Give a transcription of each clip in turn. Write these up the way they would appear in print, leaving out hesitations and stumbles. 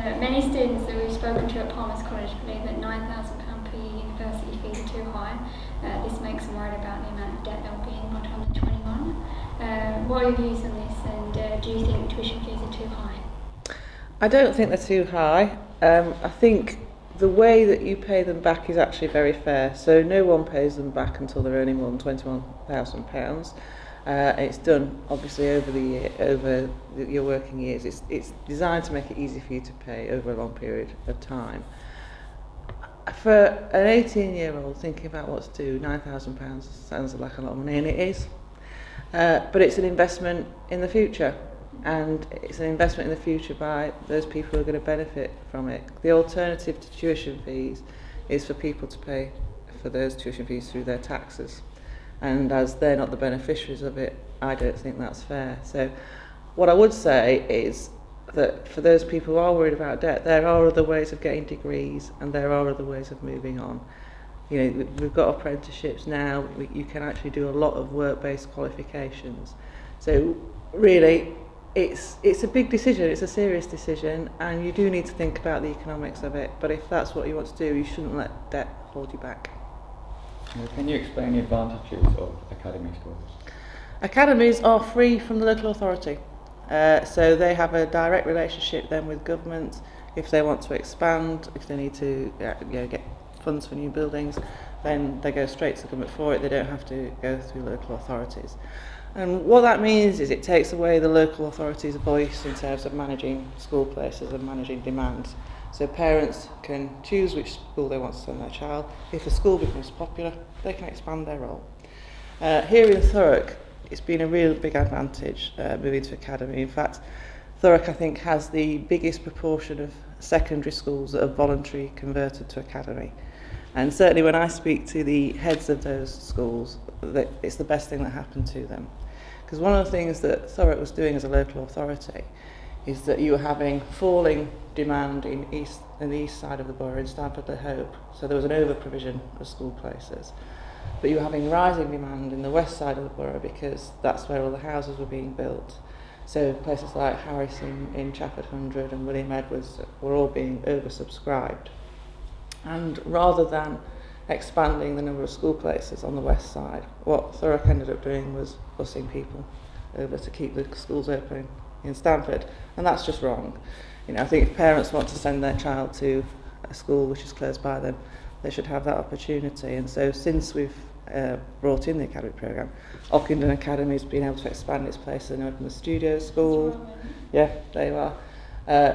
Many students that we've spoken to at Palmer's College believe that £9,000 per year university fees are too high. This makes them worried about the amount of debt they'll be in by the time they're 21. What are your views on this, and do you think tuition fees are too high? I don't think they're too high. I think the way that you pay them back is actually very fair. So no one pays them back until they're earning more than £21,000. It's done obviously over your working years. It's designed to make it easy for you to pay over a long period of time. For an 18-year-old thinking about what to do, £9,000 sounds like a lot of money, and it is. But it's an investment in the future, and it's an investment in the future by those people who are going to benefit from it. The alternative to tuition fees is for people to pay for those tuition fees through their taxes. And as they're not the beneficiaries of it, I don't think that's fair. So what I would say is that for those people who are worried about debt, there are other ways of getting degrees, and there are other ways of moving on. You know, we've got apprenticeships now. You can actually do a lot of work-based qualifications. So really, it's a big decision. It's a serious decision, and you do need to think about the economics of it. But if that's what you want to do, you shouldn't let debt hold you back. Can you explain the advantages of academy schools? Academies are free from the local authority. So they have a direct relationship then with government. If they want to expand, if they need to get funds for new buildings, then they go straight to the government for it. They don't have to go through local authorities. And what that means is it takes away the local authority's voice in terms of managing school places and managing demand. So parents can choose which school they want to send their child. If a school becomes popular, they can expand their role. Here in Thurrock, it's been a real big advantage moving to academy. In fact, Thurrock, I think, has the biggest proportion of secondary schools that are voluntarily converted to academy. And certainly when I speak to the heads of those schools, it's the best thing that happened to them. Because one of the things that Thurrock was doing as a local authority is that you were having falling demand in the east side of the borough, in Stamford-le-Hope. So there was an over-provision of school places. But you were having rising demand in the west side of the borough because that's where all the houses were being built. So places like Harris in Chafford 100 and William Edwards were all being oversubscribed. And rather than expanding the number of school places on the west side, what Thurrock ended up doing was busing people over to keep the schools open in Stamford, and that's just wrong. You know, I think if parents want to send their child to a school which is close by them, they should have that opportunity. And so since we've brought in the academy programme, Ockenden Academy has been able to expand its place and open the studio school. Yeah, there you are.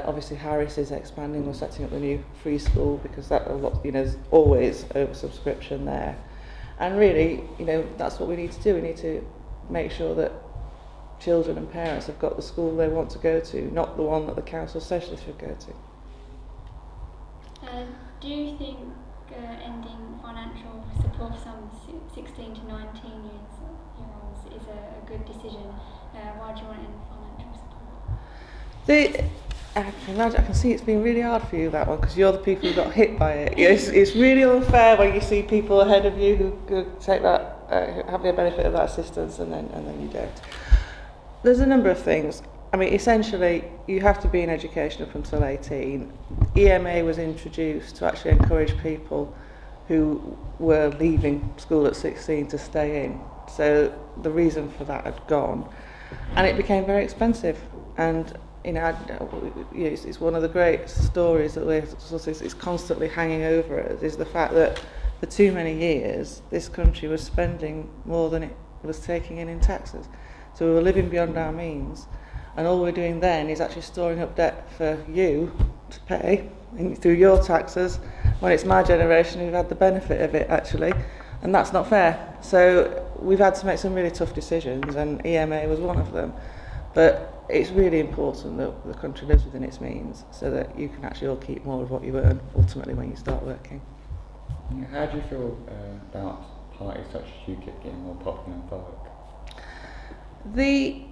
Obviously Harris is expanding. We're setting up the new free school because that there's always oversubscription there. And really, that's what we need to do. We need to make sure that children and parents have got the school they want to go to, not the one that the council says they should go to. Do you think ending financial support for some 16 to 19-year-olds is a good decision? Why do you want to end financial support? I can see it's been really hard for you, that one, because you're the people who got hit by it. It's really unfair when you see people ahead of you who take that, have the benefit of that assistance, and then you don't. There's a number of things. I mean, essentially, you have to be in education up until 18. EMA was introduced to actually encourage people who were leaving school at 16 to stay in. So the reason for that had gone, and it became very expensive. And it's one of the great stories that is constantly hanging over us, is the fact that for too many years this country was spending more than it was taking in taxes. So we were living beyond our means, and all we're doing then is actually storing up debt for you to pay through your taxes, when it's my generation who've had the benefit of it, actually, and that's not fair. So we've had to make some really tough decisions, and EMA was one of them. But it's really important that the country lives within its means, so that you can actually all keep more of what you earn ultimately when you start working. How do you feel about parties such as UKIP getting more popular in Thurrock? There's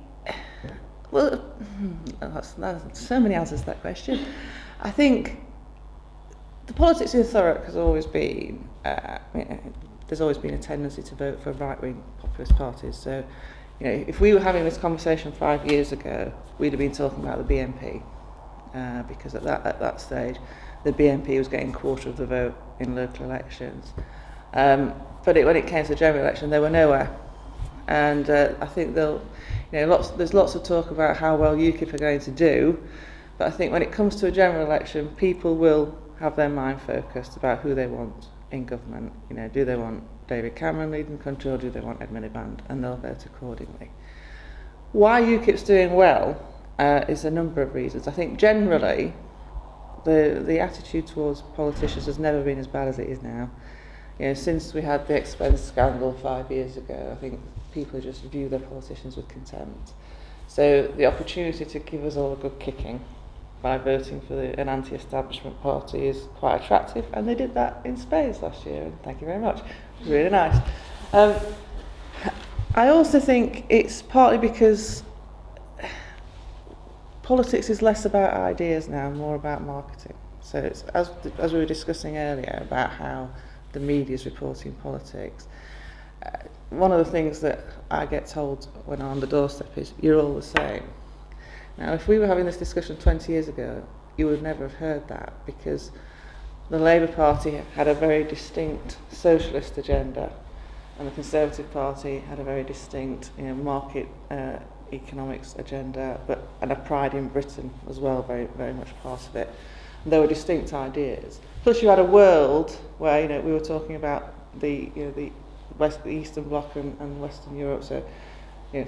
so many answers to that question. I think the politics in Thurrock has always been, there's always been a tendency to vote for right-wing populist parties. So, if we were having this conversation 5 years ago, we'd have been talking about the BNP. because at that stage the BNP was getting a quarter of the vote in local elections. But when it came to the general election, they were nowhere. And I think there's lots of talk about how well UKIP are going to do, but I think when it comes to a general election, people will have their mind focused about who they want in government. Do they want David Cameron leading the country, or do they want Ed Miliband? And they'll vote accordingly. Why UKIP's doing well is a number of reasons. I think generally the attitude towards politicians has never been as bad as it is now. Since we had the expense scandal 5 years ago, I think people just view their politicians with contempt. So the opportunity to give us all a good kicking by voting for an anti-establishment party is quite attractive, and they did that in spades last year, and thank you very much. It was really nice. I also think it's partly because politics is less about ideas now, more about marketing. So it's, as we were discussing earlier about how the media is reporting politics, one of the things that I get told when I'm on the doorstep is, you're all the same. Now, if we were having this discussion 20 years ago, you would never have heard that, because the Labour Party had a very distinct socialist agenda, and the Conservative Party had a very distinct market economics agenda, and a pride in Britain as well, very, very much part of it. And there were distinct ideas. Plus you had a world where we were talking about the Eastern Bloc and Western Europe, so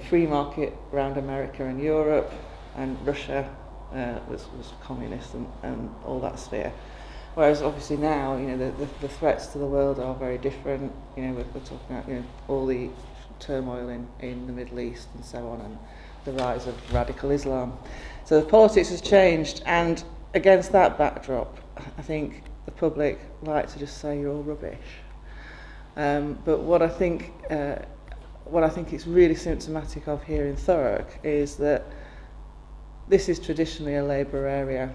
free market around America and Europe, and Russia was communist and all that sphere. Whereas obviously now, the threats to the world are very different. We're talking about all the turmoil in the Middle East and so on, and the rise of radical Islam. So the politics has changed, and against that backdrop, I think the public like to just say you're all rubbish. But what I think it's really symptomatic of here in Thurrock is that this is traditionally a Labour area.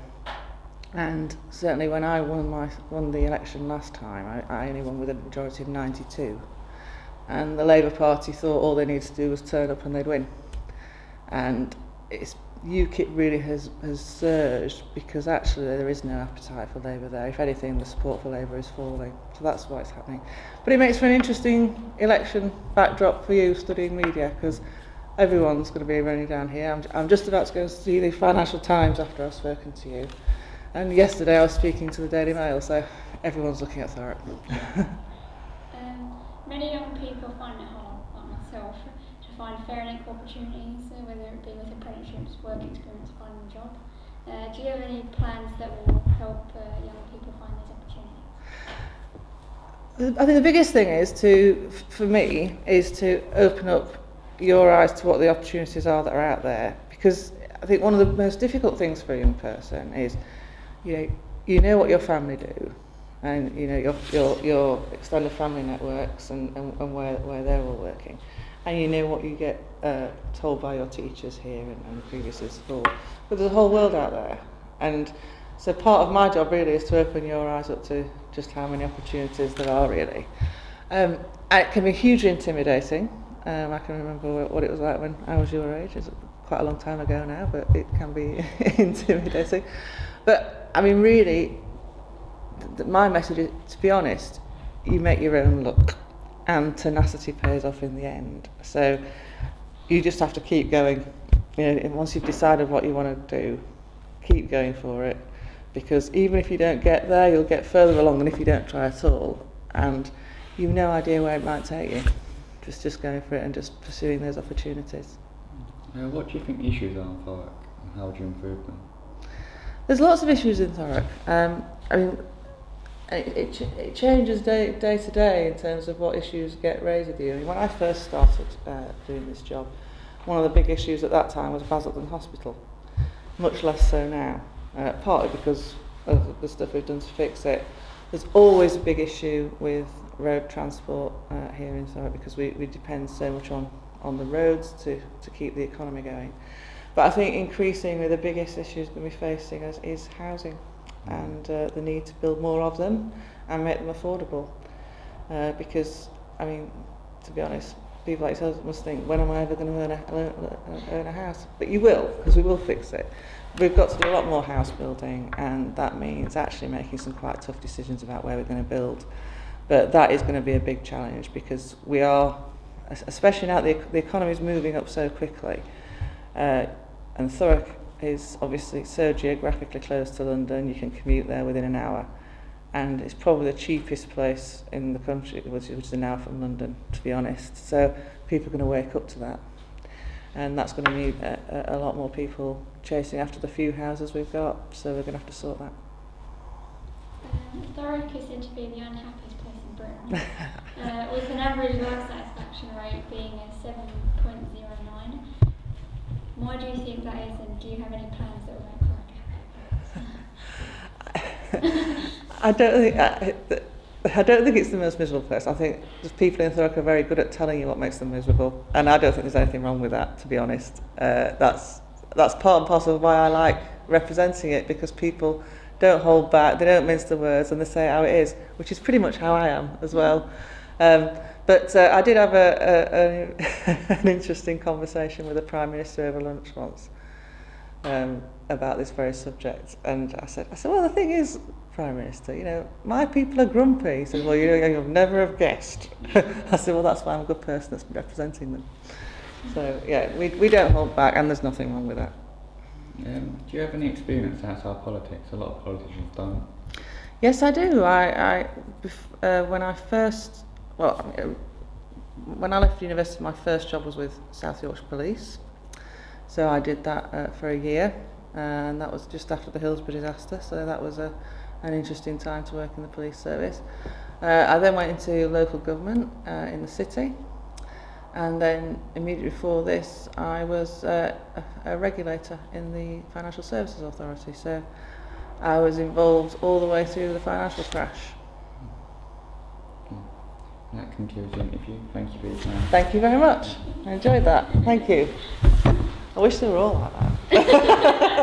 And certainly when I won the election last time, I only won with a majority of 92. And the Labour Party thought all they needed to do was turn up and they'd win. And UKIP really has surged because actually there is no appetite for Labour there. If anything, the support for Labour is falling. So that's why it's happening. But it makes for an interesting election backdrop for you studying media, because everyone's going to be running down here. I'm just about to go and see the Financial Times after I've spoken to you. And yesterday I was speaking to the Daily Mail, so everyone's looking at Thurrock. Many young people find it hard, like myself, to find fair and equal opportunities, whether it be with apprenticeships, work experience, finding a job. Do you have any plans that will help young people find these opportunities? I think the biggest thing for me, is to open up your eyes to what the opportunities are that are out there. Because I think one of the most difficult things for a young person is, you know what your family do, and your extended family networks and where they're all working, and you know what you get told by your teachers here and previously at school. But there's a whole world out there, and so part of my job really is to open your eyes up to just how many opportunities there are really. And it can be hugely intimidating. I can remember what it was like when I was your age. It's quite a long time ago now, but it can be intimidating. But I mean, really, my message is, to be honest, you make your own luck, and tenacity pays off in the end. So you just have to keep going. And once you've decided what you want to do, keep going for it, because even if you don't get there, you'll get further along than if you don't try at all, and you've no idea where it might take you. Just going for it and just pursuing those opportunities. What do you think the issues are in Thurrock, and how would you improve them? There's lots of issues in Thurrock. I mean, it changes day to day in terms of what issues get raised with you. I mean, when I first started doing this job, one of the big issues at that time was Basildon Hospital. Much less so now, partly because of the stuff we've done to fix it. There's always a big issue with road transport here in Thurrock, because we depend so much on the roads to keep the economy going. But I think increasingly the biggest issues that we're facing is housing, and the need to build more of them and make them affordable. Because, I mean, to be honest, people like yourselves must think, when am I ever going to earn a house? But you will, because we will fix it. we've got to do a lot more house building, and that means actually making some quite tough decisions about where we're going to build. But that is going to be a big challenge because we are, especially now the economy is moving up so quickly, and Thurrock is obviously so geographically close to London, you can commute there within an hour, and it's probably the cheapest place in the country, which is an hour from London, to be honest. So people are going to wake up to that, and that's going to need a lot more people chasing after the few houses we've got, so we're going to have to sort that. Thurrock is said to be the unhappiest place in Britain, with an average life satisfaction rate being a 7.09. Why do you think that is, and do you have any plans that will make Thurrock happy? I don't think it's the most miserable place. I think the people in Thurrock are very good at telling you what makes them miserable, and I don't think there's anything wrong with that, to be honest. That's part and parcel of why I like representing it, because people don't hold back, they don't mince the words, and they say it how it is, which is pretty much how I am as well. But I did have an interesting conversation with the Prime Minister over lunch once about this very subject, and I said, well, the thing is, Prime Minister, you know, my people are grumpy. He said, well, you'll never have guessed. I said, well, that's why I'm a good person that's representing them. So yeah, we don't hold back, and there's nothing wrong with that. Do you have any experience outside politics? A lot of politicians don't. Yes, I do. When I left university, my first job was with South Yorkshire Police. So I did that for a year, and that was just after the Hillsborough disaster. So that was an interesting time to work in the police service. I then went into local government in the city, and then immediately before this, I was a regulator in the Financial Services Authority. So I was involved all the way through the financial crash. That concludes the interview. Thank you for your time. Thank you very much. I enjoyed that. Thank you. I wish they were all like that.